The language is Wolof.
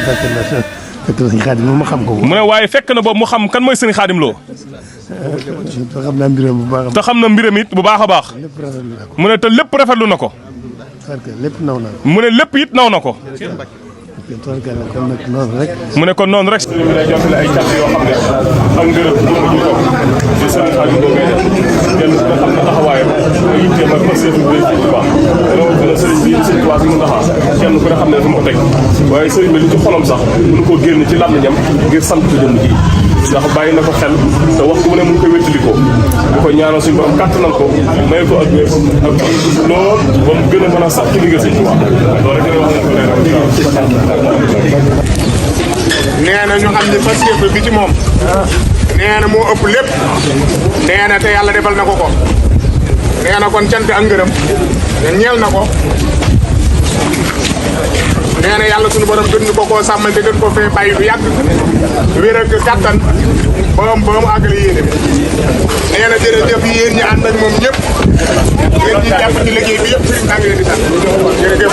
fekk na sëñ Xaadim moom ma xam ko. mu ne waaye fekk na boobu mu xam kan mooy sëñ Xaadim Lo. te xam naa mbiram bu baax a baax. te xam na mbiram it bu baax a baax. lépp rafetlu na ko. mu ne te lépp rafetlu na ko. lépp naw na ko. mu ne lépp it naw na ko. kon nag noonu rek. mu ne kon noonu rek. sëriñ bi lay jottali ay kàddu yoo xam ne ak ngërëm bu ma ñu toog ci sëriñ Xaadim Lo ngay def kenn nga xam ne taxawaayam ay yitteem ak passeef bu rëy bu baax rawatina sëriñ bi sëriñ Tuubaa bi mu taxaw kenn ku ne xam ne dafa ma ko teg waaye sëriñ bi li ci xolam sax mënu koo génn ci làmmiñam ngir sant ko jëm ji ndax bàyyi na ko xel te waxtu mu ne mu ngi koy wéttalikoo di ko ñaanal suñu borom kàttanal ko may ko ak wér ak lool ba mu gën a mën a sax ci liggéey sëriñ Tuubaa loolu rek wax na ko nee na ñu xam ne passeef bi ci moom nee na moo ëpp lépp nee na te yàlla defal na ko ko nee na kon cant ak ngërëm ñeel na ko nee na yàlla suñu borom gën ñu ko koo sàmmal te gën ko fee bàyyi bu yàgg wér ak kàttan ba mu àggale yéene bi nee na jërëjëf yéen ñi ànd ak moom ñëpp yéen ñi jàpp ci liggéey bi yëpp sëriñ tàng leen di sant jërëjëf